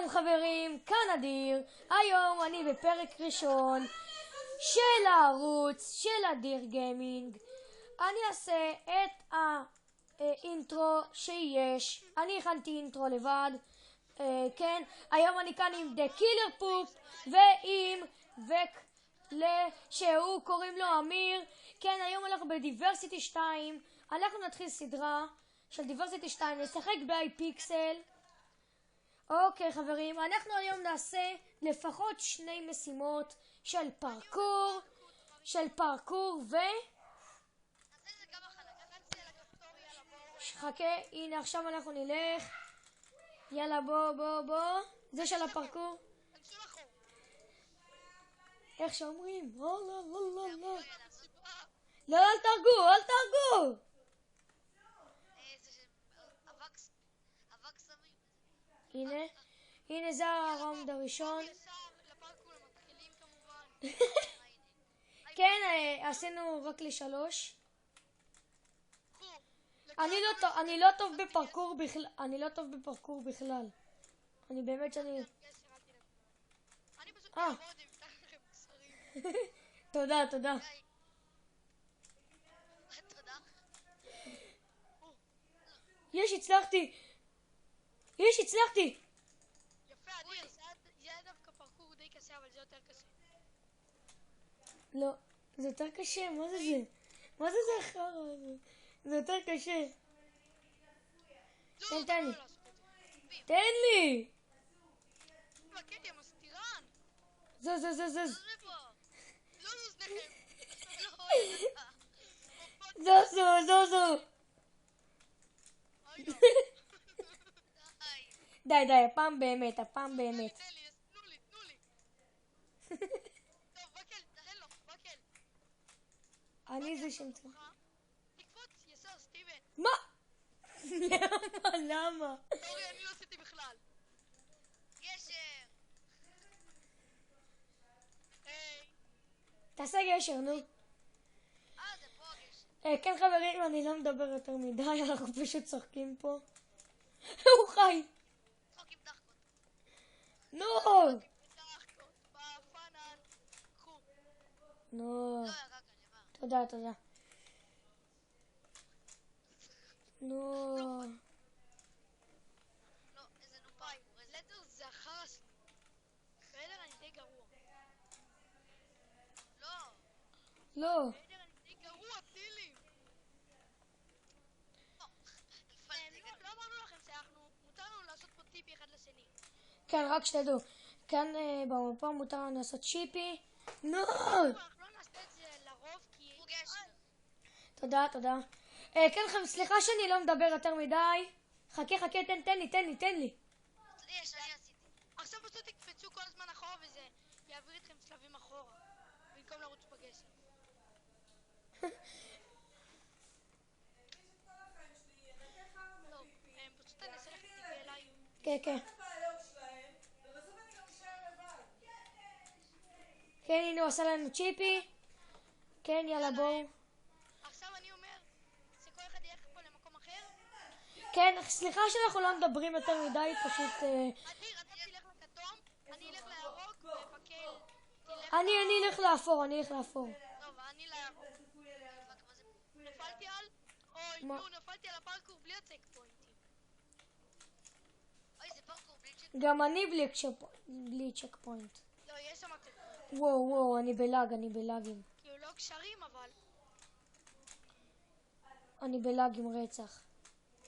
שלום חברים, כאן אדיר. היום אני בפרק ראשון של הערוץ של אדיר גיימינג. אני אעשה את האינטרו שיש. אני הכנתי אינטרו לבד. כן, היום אני כאן עם The Killer Poop ועם וק שהוא קוראים לו אמיר. כן, היום אנחנו בדיברסיטי 2. אנחנו נתחיל סדרה של דיברסיטי 2, נשחק באייפיקסל. אוקיי חברים, אנחנו היום נעשה לפחות 2 משימות של פארקור, חכה, הנה עכשיו אנחנו נלך. יאללה בוא, זה של הפארקור. איך שאומרים? לא, אל תרגו. הנה זה הראונד הראשון. כן, עשינו רק ל3. אני לא טוב בפארקור בכלל. אני באמת שאני... תודה. הצלחתי. יפה, אדיר, זה היה דווקא פרקור די קשה, אבל זה יותר קשה. לא, זה יותר קשה, מה זה? מה זה החרא הזה? זה יותר קשה. תן לי. בקטי, המסתירן. זוז. זוז. די, הפעם באמת. תנו לי. טוב, בקל, תן לו, בקל. אני זה שמצא. תקפוץ, יסר, סטיבן. מה? למה? סורי, אני לא עשיתי בכלל. גשר. היי. תעשה גשר, נו. זה פה הגשר. כן חברים, אני לא מדבר יותר מדי, אנחנו פשוט צוחקים פה. הוא חי. צחוק עם דחקות. נו. דחקות, בפנן. קחו. נו. לא, רק אני, מה? תודה. נו. לא, איזה נופאי. לדר זה החרס. בלדר אני די גרוע. לא. בלדר אני די גרוע, טילים. לא אמרנו לכם מותר לנו לעשות פה טיפי אחד לשני. כן, רק שתדעו. כאן במפה מותר לנו לעשות צ'יפי. נו. אנחנו לא נעשה את זה לרוב כי... תודה. כן, סליחה שאני לא מדבר יותר מדי. חכה, תן לי. אני עשיתי. עכשיו פשוט תקפצו כל הזמן אחורה וזה יעביר אתכם צלבים אחורה במקום לרוץ בגשר. טוב, פשוט אני אעשה לך טיפי אליי. כן. כן, הנה הוא עשה לנו צ'יפי. כן, יאללה בואו. עכשיו אני אומר שכל אחד ילך פה למקום אחר. כן, סליחה שאנחנו לא מדברים יותר מדי, פשוט... אדיר, אתה תלך לכתום, אני אלך לירוק ובקל תלך... אני אלך לאפור. טוב, אני לירוק. נפלתי על... נפלתי על הפארקור בלי הצ'ק פוינטים. אוי, זה פארקור בלי צ'ק פוינט. גם אני בלי צ'ק פוינט. לא, יש שם צ'ק פוינט. וואו, אני בלאגים. כאילו לא קשרים, אבל... אני בלאגים רצח.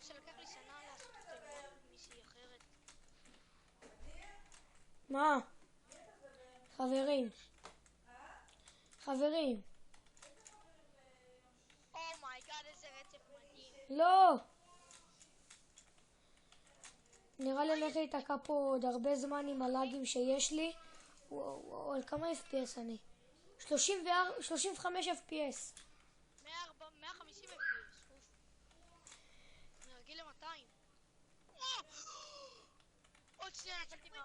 שלקח לי שנה לעשות את זה עם מישהי אחרת. מה? חברים. אומייגאד, איזה רצף מדהים. לא. נראה לי הולך להיתקע פה עוד הרבה זמן עם הלאגים שיש לי. וואו, על כמה FPS אני? 35 FPS. 150 FPS. אני רגיל ל-200. עוד שנייה נפלתי מה...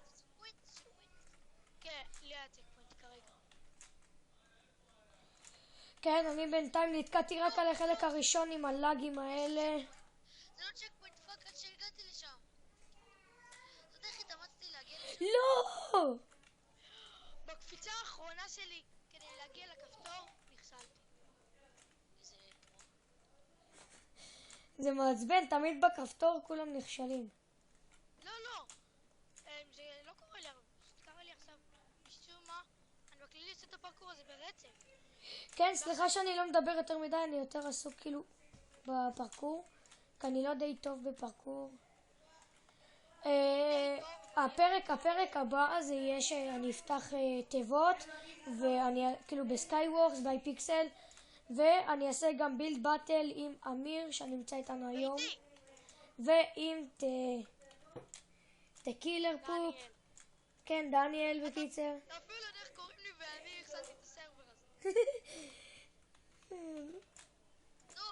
כן, לי היה צ'ק פוינט כרגע. כן, אני בינתיים נתקעתי רק על החלק הראשון עם הלאגים האלה. זה לא צ'ק פוינט, פאק, עד שהגעתי לשם. זאת איך התאמצתי להגיע לשם. לא! בקפיצה האחרונה שלי כדי להגיע לכפתור, נכשלתי. איזה פרו. זה מעצבן, תמיד בכפתור כולם נכשלים. לא, זה לא קורה לי הרבה, פשוט קרה לי עכשיו משום מה, אני בכללי עושה את הפרקור הזה ברצף. כן, סליחה שאני לא מדבר יותר מדי, אני יותר עסוק כאילו בפרקור, כי אני לא די טוב בפרקור. הפרק הבא זה יהיה שאני אפתח תיבות, ואני כאילו בסקייוורקס, פיקסל, ואני אעשה גם בילד באטל עם אמיר שנמצא איתנו היום, ועם קילר פופ, כן, דניאל בקיצר. אתה אפילו לא יודע איך קוראים לי ואני החזרתי את הסרבר הזה.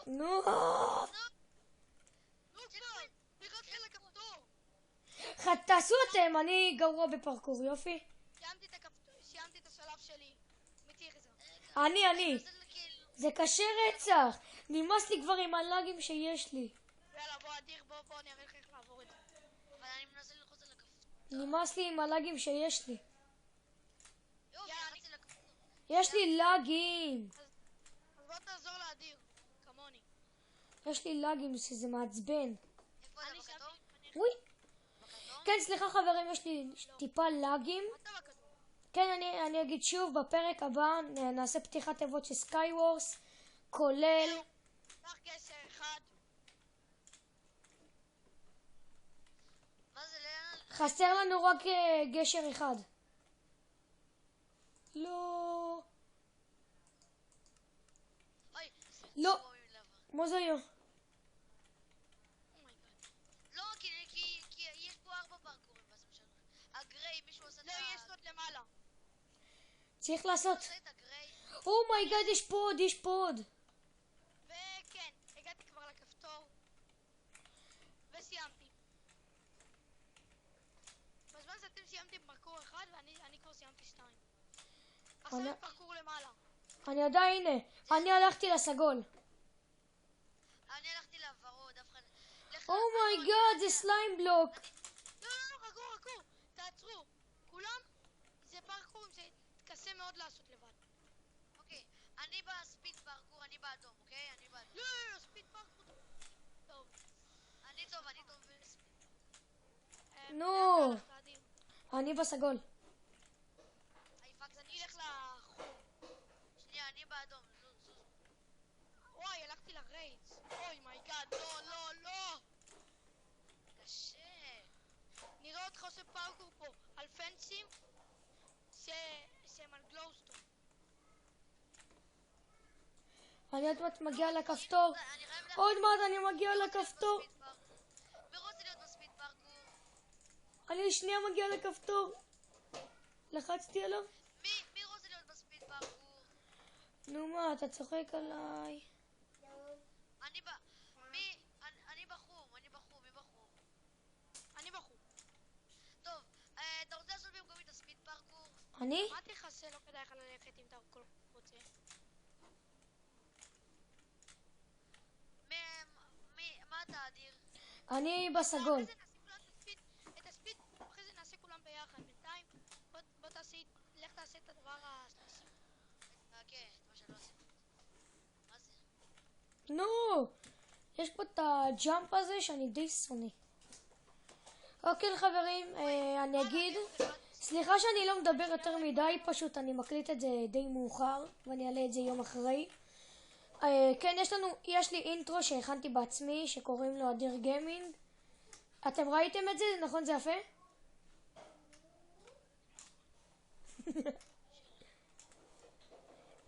נו, נו כבר, נראית לי לכפתור. תעשו אתם, אני גרוע בפרקור, יופי. סיימתי את השלב שלי. מי תחזר? אני. זה כאילו... זה קשה רצח. נמאס לי כבר עם הלאגים שיש לי. יאללה, בוא אדיר, בוא אני אראה לך איך לעבור את זה. אבל אני מנסה ללחוץ על הכפתור. נמאס לי עם הלאגים שיש לי. יופי, יאללה, לחצתי לכפתור. יש לי לאגים. אז בוא תעזור לאדיר, כמוני. יש לי לאגים שזה מעצבן. איפה אתה בכתום? אוי. בכתום? כן, סליחה חברים, יש לי טיפה לאגים. אתה בכדור. כן, אני אגיד שוב, בפרק הבא נעשה פתיחת תיבות של סקייוורס, כולל... קח גשר אחד. מה זה לאן? חסר לנו רק גשר אחד. לא... אוי. לא. סיפורים לבן. מוזיו. אומייגאד. לא, כי יש פה 4 פרקורים בעצם שלנו. הגריי, מישהו עושה את לא, יש עוד למעלה. צריך לעשות... עושה את הגריי. אומייגאד, יש פה עוד, יש פה עוד. וכן, הגעתי כבר לכפתור. וסיימתי. בזמן שאתם סיימתם פרקור אחד ואני כבר סיימתי 2. עכשיו אני- פרקור למעלה. אני יודע, הנה. אני הלכתי לסגול. אני הלכתי לוורוד, אף אחד... לך... אומייגאד, זה סליים בלוק. לא, חכו. תעצרו. כולם, זה פרקורים שקשה מאוד לעשות לבד. אוקיי, אני בספיד פרקור, אני באדום, אוקיי? אני באדום. לא, ספיד פרקור. טוב. אני טוב בספיד. נו. לאן הלכת, אדיר? אני בסגול. היי פאק, אז אני אלך לחור. שנייה, אני באדום. זוז. וואי, הלכתי לריידס. אוי מייגאד, לא. קשה. נראה אותך עושה פרקור פה על פנסים שהם על גלוסטון. אני עוד מעט מגיע לכפתור. אני חייב ללכת עוד מעט אני מגיע לכפתור. בספיד פרקור. מי רוצה להיות בספיד פרקור? אני שנייה מגיע לכפתור. לחצתי עליו. מי רוצה להיות בספיד פרקור? נו מה, אתה צוחק עליי. אני ב... מי... אני בחור, מי בחור? אני בחור. טוב, אתה רוצה לעשות במקומי את הספיד פרקור? אני? אמרתי לך שלא כדאי לך ללכת אם אתה כל כך רוצה. מה אתה אדיר? אני בסגול. אחרי זה נעשה כולם את הספיד, אחרי זה נעשה כולם ביחד. בינתיים, בוא לך תעשה את הדבר השלישי. כן, את מה שלא עשיתי. מה זה? נו, יש פה את הג'אמפ הזה שאני די שונא. אוקיי חברים, אני אגיד, סליחה שאני לא מדבר יותר מדי, פשוט אני מקליט את זה די מאוחר, ואני אעלה את זה יום אחרי. כן, יש לי אינטרו שהכנתי בעצמי, שקוראים לו אדיר גיימינג. אתם ראיתם את זה? נכון, זה יפה?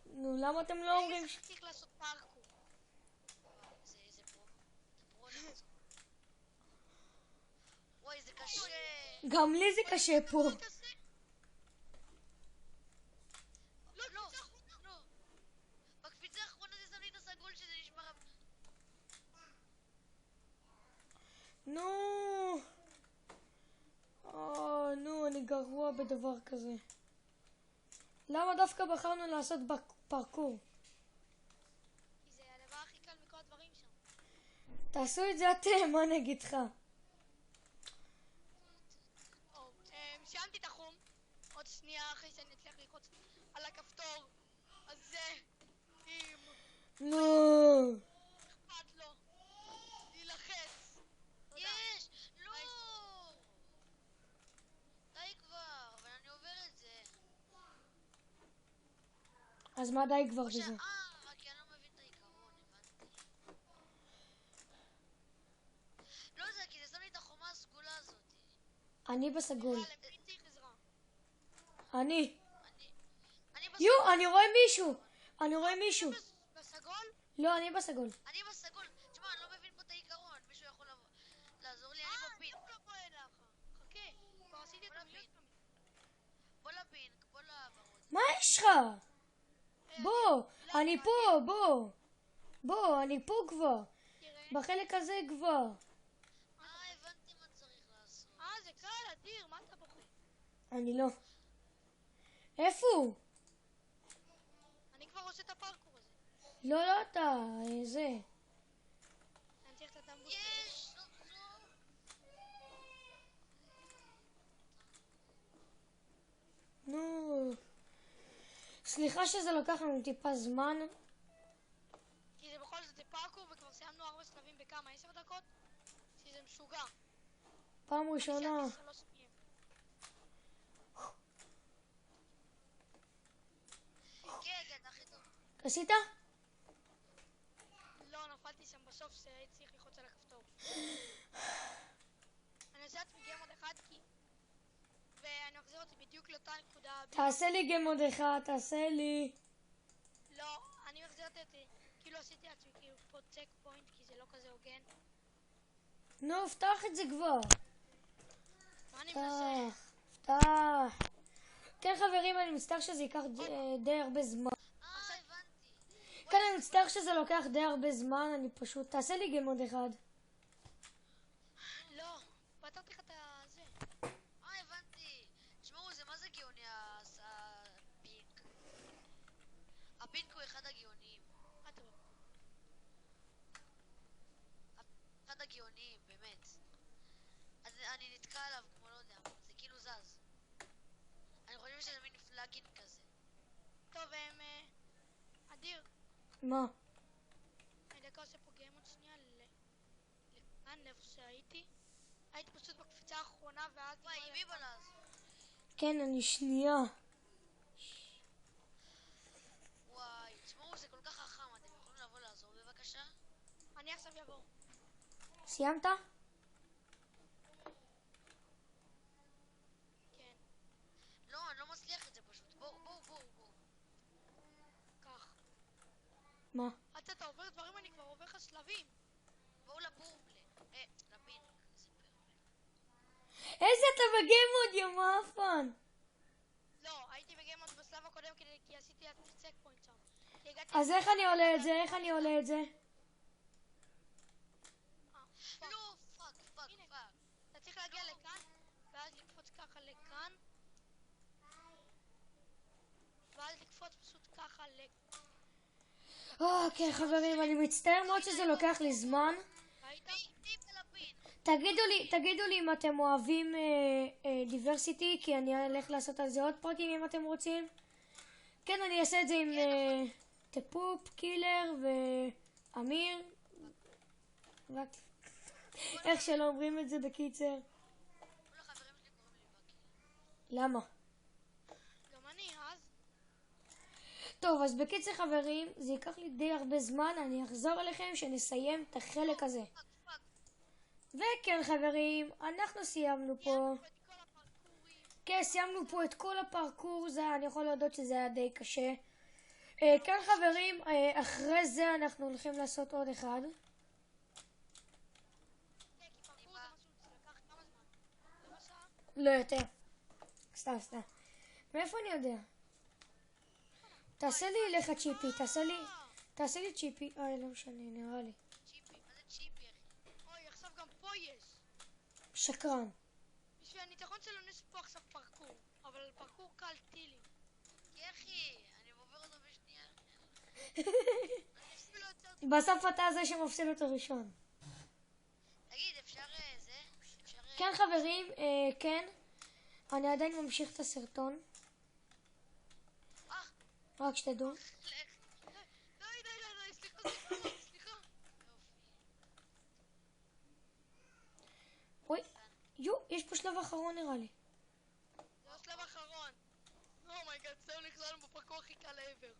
נו, למה אתם לא אומרים... רגע, צריך לעשות פרקור. זה פרו. זה פרו לעשות. וואי, זה קשה. גם לי זה קשה פה. לא. בקפיצה האחרונה זה שם לי את הסגול שזה נשמע... נו. נו, אני גרוע בדבר כזה. למה דווקא בחרנו לעשות פרקור? כי זה הדבר הכי קל מכל הדברים שם. תעשו את זה אתם, מה אני אגיד לך? סיימתי את החום. עוד שנייה אחרי שאני אצליח ללחוץ על הכפתור הזה עם נו. אכפת לו להילחץ. יש! לא! די כבר, אבל אני עובר את זה. אז מה די כבר בזה? רק כי אני לא מבין את העיקרון, הבנתי. לא זה, כי זה שם לי את החומה הסגולה הזאת. אני בסגול. למי צריך עזרה? אני. אני יו, אני רואה מישהו. אני רואה מישהו. בסגול? לא, אני בסגול. אני בסגול. תשמע, אני לא מבין פה את העיקרון. מישהו יכול לעזור לי? אני בפינק. אני לא בוא אליך. חכה, כבר עשיתי את המיוט. בוא לפינק, בוא לוורוד. מה יש לך? בוא, אני פה, בוא. בוא, אני פה כבר. תראה. בחלק הזה כבר. הבנתי מה צריך לעשות. זה קל, אדיר, מה אתה בוחר? אני לא. איפה הוא? אני כבר עושה את הפארקור הזה. לא אתה, זה. אני צריך את הדמבוס. יש! סוף סוף! נו. סליחה שזה לוקח לנו טיפה זמן. כי זה בכל זאת זה פארקור וכבר סיימנו 4 שלבים בכמה? 10 דקות? כי זה משוגע. פעם ראשונה. סיימתי 3 שלבים. כן, אתה הכי טוב. עשית? לא, נפלתי שם בסוף, שהייתי צריך ללחוץ על הכפתור. אני עושה לעצמי גיים עוד אחד כי... ואני אחזיר אותי בדיוק לאותה נקודה. תעשה לי גם עוד אחד, תעשה לי. לא, אני מחזירת אותי. כאילו עשיתי לעצמי כאילו פה צ'ק פוינט כי זה לא כזה הוגן. נו, פתח את זה כבר. מה אני מנסה? פתח. כן חברים, אני מצטער שזה ייקח די הרבה זמן. הבנתי. כן, אני מצטער שזה לוקח די הרבה זמן, אני פשוט... תעשה לי גם עוד אחד. לא, פתרתי לך את הזה. הבנתי. תשמעו, זה מה זה גאוני הפינק? הפינק הוא אחד הגאוניים. מה אתה אומר? אחד הגאוניים, באמת. אז אני נתקע עליו כמו לא יודע, זה כאילו זז. אני חושב שזה מין פלאגין כזה. טוב, אדיר. מה? אני דקה עושה פה גיים עוד שנייה לכאן, איפה שהייתי. הייתי פשוט בקפיצה האחרונה ואז... וואי, מי בא לעזור? כן, אני שנייה. וואי, תשמעו, זה כל כך חכם, אתם יכולים לבוא לעזור בבקשה? אני עכשיו אעבור. סיימת? כן, לא, אני לא מצליח את זה פשוט. בואו. כך. מה? עד שאתה עובר דברים אני כבר עובר לך שלבים. בואו לפורפלה. לפינק. איזה פרפל. איזה אתה בגיימוד, יא מאפן. לא, הייתי בגיים עוד בשלב הקודם כי עשיתי לעצמי צ'ק פוינט שם. כי הגעתי... אז איך אני עולה את זה? איך אני עולה את זה? פאק. לא, פאק. אתה צריך להגיע לכאן, ואז לקפוץ ככה לכאן. ואז לקפוץ פשוט ככה אוקיי חברים, אני מצטער מאוד שזה לוקח לי זמן. ראית? טיפ על הפינק. תגידו לי אם אתם אוהבים דיברסיטי, כי אני אלך לעשות על זה עוד פרקים אם אתם רוצים. כן, אני אעשה את זה עם טפופ, קילר ואמיר. איך שלא אומרים את זה בקיצר. כל החברים שלי קוראים לי בקי. למה? גם אני, אז? טוב, אז בקיצר חברים, זה ייקח לי די הרבה זמן, אני אחזור אליכם שנסיים את החלק הזה. פאק. וכן חברים, אנחנו סיימנו פה. את כל הפרקורים. כן, סיימנו פה את כל הפרקור, אני יכול להודות שזה היה די קשה. כן חברים, אחרי זה אנחנו הולכים לעשות עוד אחד. כי פרקור זה משהו שלקח כמה זמן? רבע שעה? לא יותר. סתם. מאיפה אני יודע? תעשה לי לך צ'יפי, תעשה לי צ'יפי. לא משנה, נראה לי. צ'יפי. מה זה צ'יפי, אחי? אוי, עכשיו גם פה יש. שקרן. בשביל הניצחון שלנו יש פה עכשיו פרקור. אבל פרקור קל טילים. כי אחי, אני עובר אותו בשנייה. אני אפילו יותר... בסוף אתה זה שמפסיד אותו ראשון. תגיד, אפשר זה? אפשר... כן חברים, כן. אני עדיין ממשיך את הסרטון. רק שתדעו. די, סליחה. אוי, יש פה שלב אחרון נראה לי. זה השלב האחרון. אומייגאד, זה הולך לנו בפרקור הכי קל לעבר.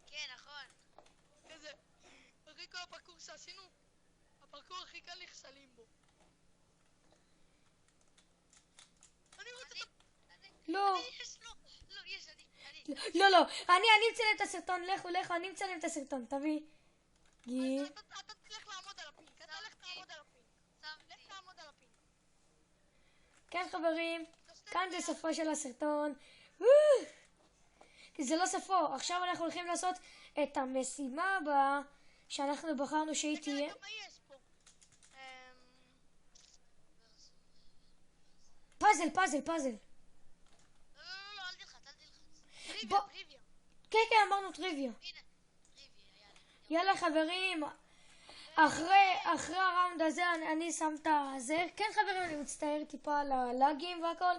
כן, נכון. כזה, אחרי כל הפרקור שעשינו, הפרקור הכי קל נכשלים בו. אני רוצה את לא, יש לו. לא, יש, אני. לא, אני מצלם את הסרטון, לכו, אני מצלם את הסרטון, תביא. אתה תלך לעמוד על הפינק, אתה לך תעמוד על הפינק. לך תעמוד על הפינק. כן חברים, כאן זה סופו של הסרטון. זה לא סופו, עכשיו אנחנו הולכים לעשות את המשימה הבאה שאנחנו בחרנו שהיא תהיה. רגע, מה יש פה? פאזל. לא, אל תלחץ. בוא. טריוויה. כן, אמרנו טריוויה. הנה, טריוויה, יאללה. יאללה חברים, אחרי הראונד הזה אני שם את זה. כן חברים, אני מצטער טיפה על הלאגים והכל.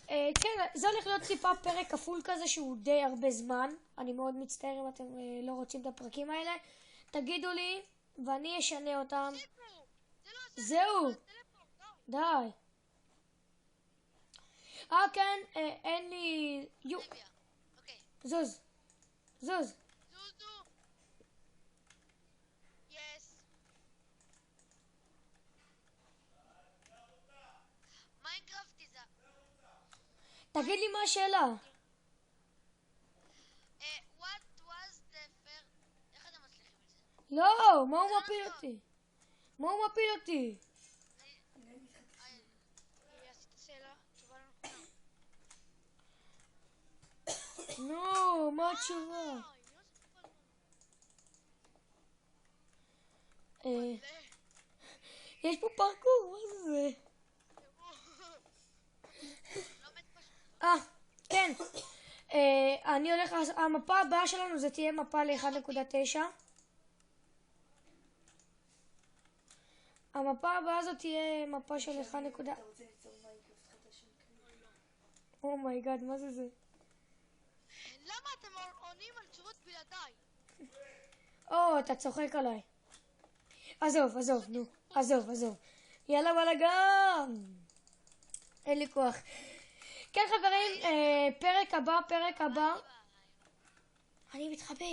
כן, זה הולך להיות טיפה פרק כפול כזה שהוא די הרבה זמן. אני מאוד מצטער אם אתם לא רוצים את הפרקים האלה. תגידו לי ואני אשנה אותם. זהו, די. כן, אין לי... טריוויה. אוקיי. זוז. זוזו. יס. מיינקראפט זה... תגיד לי מה השאלה. What was the first... איך אתם מצליחים את זה? לא, מה הוא מפיל אותי? עשית שאלה, תשובה לא נכונה. נו, מה התשובה? יש פה פרקור, מה זה? כן. אני הולך, המפה הבאה שלנו זה תהיה מפה ל-1.9. המפה הבאה הזאת תהיה מפה של 1. אומייגאד, מה זה? למה אתם עונים על תשובות בלעדיי? אתה צוחק עליי. עזוב, נו. עזוב. יאללה בלגן. אין לי כוח. כן חברים, פרק הבא. אני מתחבא.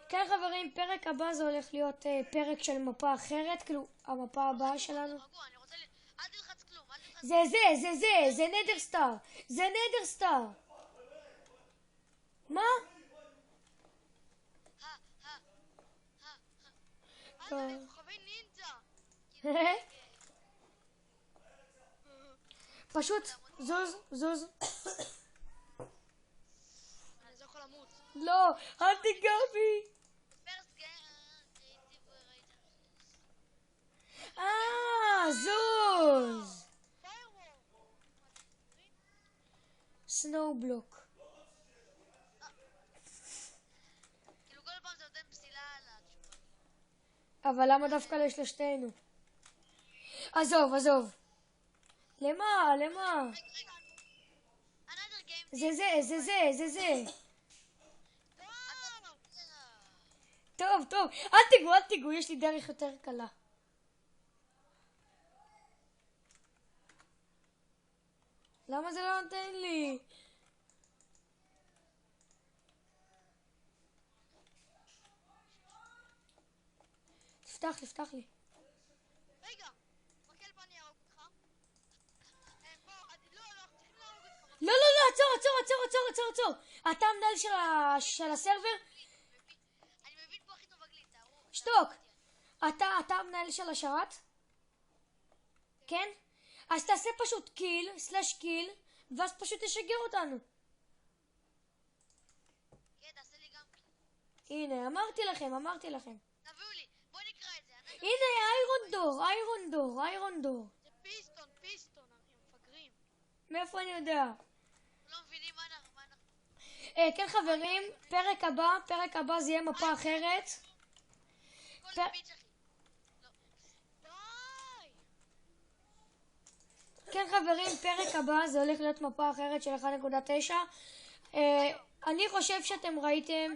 כן חברים, פרק הבא זה הולך להיות פרק של מפה אחרת, כאילו המפה הבאה שלנו. אני רוצה... אל תלחץ כלום, אל תלחץ... זה נדרסטאר. מה? זה כוכבי נינג'ה. פשוט זוז. אני לא יכול למות. לא, אל תיגע בי. First game, creative writer. זוז. פיירוור. סנואובלוק. כאילו כל פעם זה נותן פסילה על התשובה. אבל למה דווקא לשלושתנו? עזוב. למה? רגע. Another game. זה. טוב. אל תיגעו, יש לי דרך יותר קלה. למה זה לא נותן לי? תפתח לי. רגע, מקל בוא אני ארוג אותך. בוא, צריכים להרוג אותך. לא, עצור. אתה המנהל של הסרבר? אני מבין פה הכי טוב אנגלית, תערו. שתוק. אתה המנהל של השרת? כן? אז תעשה פשוט קיל, ואז פשוט תשגר אותנו. כן, תעשה לי גם קיל. הנה, אמרתי לכם. תביאו לי, בוא נקרא את זה. הנה, איירון דור. זה פיסטון, הם מפגרים. מאיפה אני יודע? לא מבינים מה אנחנו... כן חברים, פרק הבא זה יהיה מפה אחרת. כל הביץ' אחי. לא. די! כן חברים, פרק הבא זה הולך להיות מפה אחרת של 1.9. אני חושב שאתם ראיתם...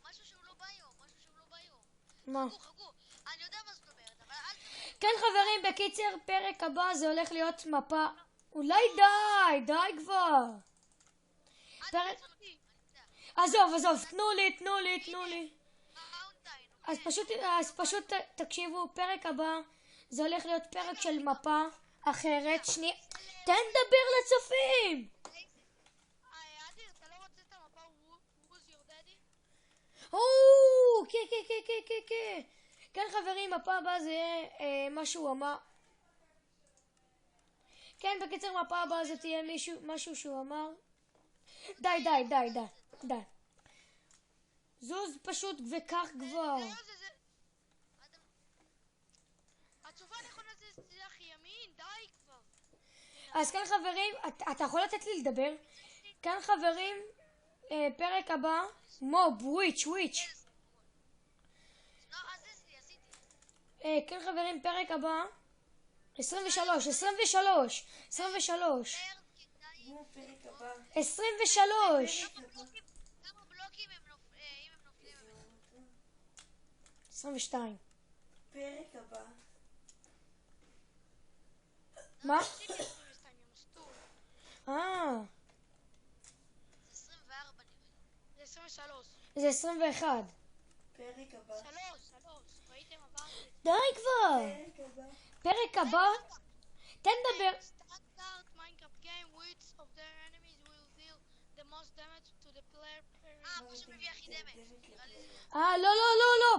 משהו שהוא לא ביום. מה? חכו. אני יודע מה זאת אומרת, אבל אל תדבר. כן חברים, בקיצר, פרק הבא זה הולך להיות מפה... אולי די כבר. פרק... עזוב, תנו לי. אז פשוט תקשיבו, פרק הבא זה הולך להיות פרק של מפה אחרת. שנייה, תן לדבר לצופים. אדיר, אתה לא רוצה את המפה Who's Your Daddy? כן. כן חברים, מפה הבאה זה יהיה מה שהוא אמר. כן, בקיצר, מפה הבאה זה תהיה משהו שהוא אמר. די. זוז פשוט וכך כבר. הצופה הנכונה זה צלח ימין, די כבר. אז כן חברים, אתה יכול לתת לי לדבר? כן חברים, פרק הבא, מוב, וויץ'. לא, אז עשיתי. כן חברים, פרק הבא, 23. פרק הבא. 23. כמה בלוקים אם הם נופלים? 22. פרק הבא. מה? 22 יום סטור. זה 24 נראה לי. זה 23. זה 21. פרק הבא. 3. ראיתם עברתי. די כבר. פרק הבא. פרק הבא, תן לדבר. Standard Minecraft game which of their enemies will deal the most damage to the player per כמו שמביא הכי דמק. נראה לי זה. לא,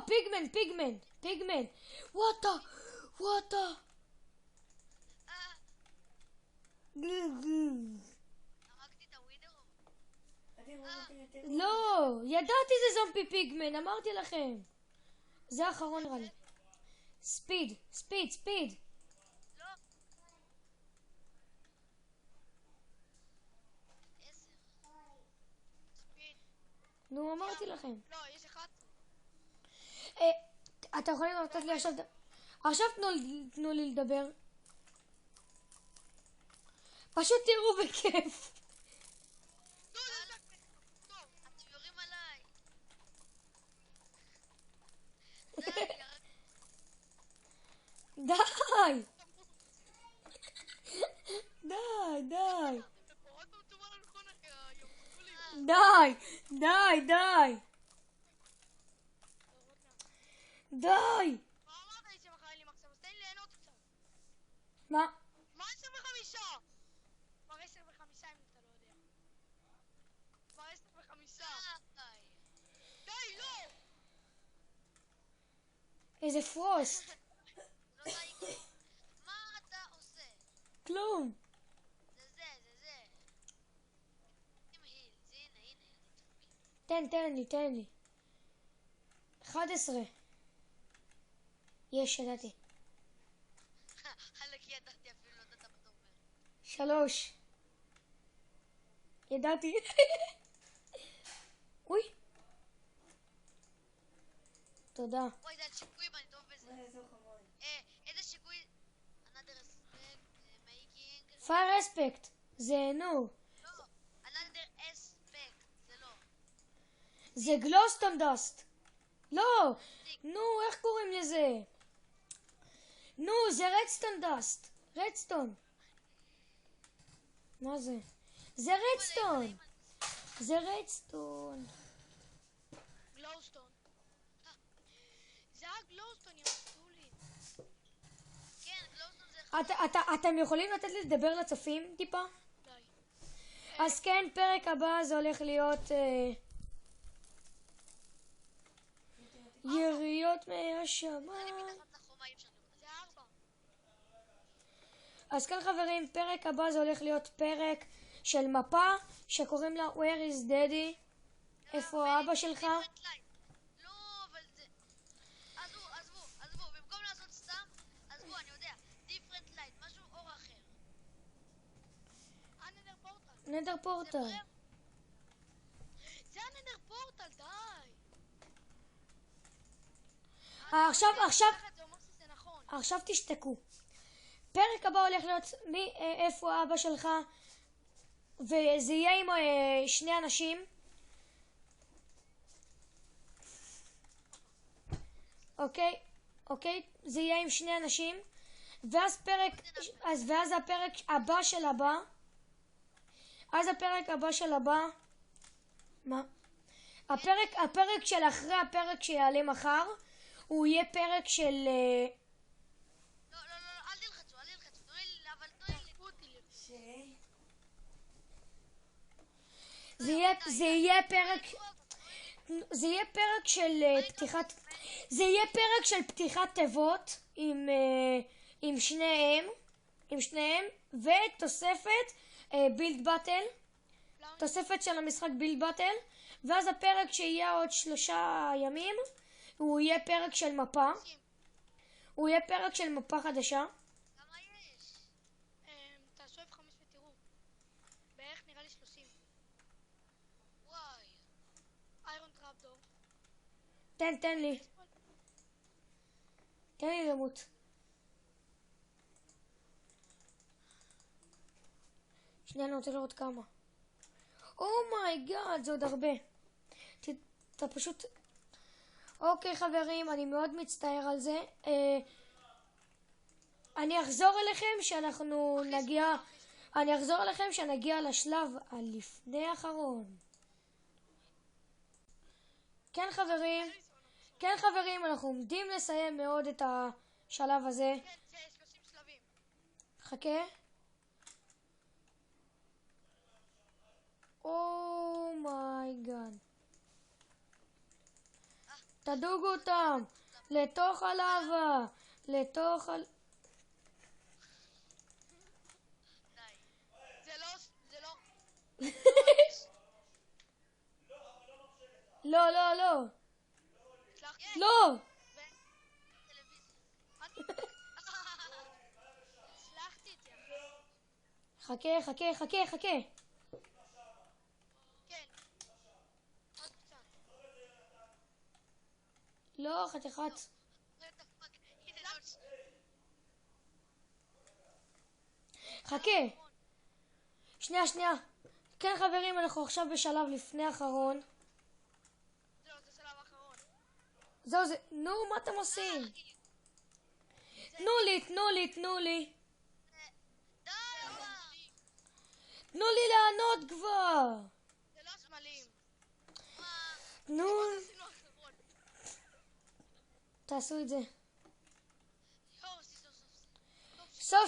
פיגמן. וואטה. הרגתי את הווינר. לא, ידעתי זה זומבי פיגמן, אמרתי לכם. זה האחרון נראה לי. ספיד. לא. 10. ספיד. נו, אמרתי לכם. לא, יש 11. אתם יכולים לתת לי עכשיו... עכשיו תנו לי לדבר. פשוט תראו בכיף. אתם יורים עליי. די. עוד פעם תאמר על נכון היום סטולים. די. מה אמרת לי שמחר אין לי מחשב? אז תן לי ליהנות קצת. מה? מה 10 ו5? כבר 10 ו5 אם אתה לא יודע. כבר 10 ו5. די, לא! איזה פרוסט. לא די. מה אתה עושה? כלום. זה. עם היל, זה הנה. תן לי. 11. יש, ידעתי. חלק ידעתי אפילו לא יודעת מה אתה אומר. 3. ידעתי. אוי. תודה. וואי, זה על שיקויים, אני טוב בזה. איזה חמוד. איזה שיקוי? another aspect, making... פייר אספקט. זה נו. לא, another aspect, זה לא. זה גלוסטון דאסט. לא. נו, איך קוראים לזה? נו, זה רדסטון דאסט. מה זה? זה רדסטון. גלוסטון. זה הגלוסטון, יא סטולים. כן, גלוסטון זה אחד. אתם יכולים לתת לי לדבר לצופים טיפה? די. אז כן, פרק הבא זה הולך להיות יריות מהשמיים. אני מתחת לחומה אי אפשר לראות. זה 4. אז כן חברים, פרק הבא זה הולך להיות פרק של מפה שקוראים לה Where is Daddy? איפה אבא שלך? לא, אבל זה... עזבו, במקום לעשות סתם, עזבו, אני יודע, different light, משהו אור אחר. הנדר פורטל. נדר פורטל. זה הנדר פורטל, די. עכשיו זה אומר שזה נכון. עכשיו תשתקו. פרק הבא הולך להיות איפה אבא שלך, וזה יהיה עם שני אנשים. אוקיי, זה יהיה עם שני אנשים, ואז הפרק הבא של הבא, מה? הפרק של אחרי הפרק שיעלה מחר, הוא יהיה פרק של... לא, אל תלחצו, תנו לי, אבל תנו לי. זה יהיה פרק של פתיחת... זה יהיה פרק של פתיחת תיבות עם שניהם, ותוספת בילד באטל, תוספת של המשחק בילד באטל, ואז הפרק שיהיה עוד 3 ימים, הוא יהיה פרק של מפה. הוא יהיה פרק של מפה חדשה. כמה יש? תעשו F5 ותראו. בערך נראה לי 30. וואי. איירון טראפדור. תן לי למות. שנייה, אני רוצה לראות כמה. אומייגאד, זה עוד הרבה. אתה פשוט... אוקיי חברים, אני מאוד מצטער על זה. אני אחזור אליכם שנגיע לשלב הלפני האחרון. כן חברים, אנחנו עומדים לסיים מאוד את השלב הזה. כן, זה 30 שלבים. חכה. אומייגאד. תדוגו אותם לתוך הלאבה, די. זה לא. לא. הצלחתי. לא. טלוויזיה. הצלחתי את זה. חכה. כן. עוד קצת. לא, חתיכת. What the fuck? הנה, חכה. שנייה. כן חברים, אנחנו עכשיו בשלב לפני האחרון. זה שלב האחרון. זהו זה. נו, מה אתם עושים? תנו לי. די, אבל. תנו לי לענות כבר. זה לא סמלים. נו, עשינו אחרון. תעשו את זה. יואו,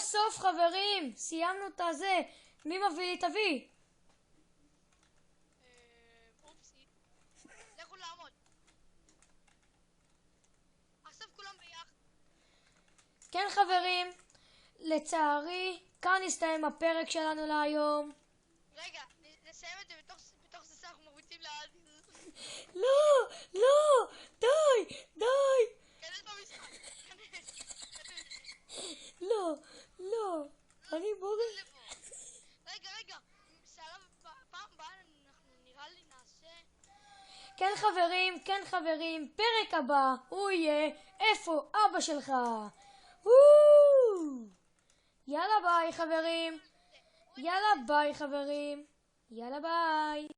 סוף חברים, סיימנו את הזה. מי מביא לי? תביא. אופסי. לכו לעמוד. עכשיו כולם ביחד. כן חברים, לצערי, כאן הסתיים הפרק שלנו להיום. רגע, נסיים את זה בתוך זה שאנחנו מרביצים לעד. לא, די. כנס במשחק. לא, אני בוגר. רגע. שלב פעם הבאה אנחנו נראה לי נעשה... כן חברים, פרק הבא הוא יהיה איפה אבא שלך. יאללה ביי חברים. יאללה ביי.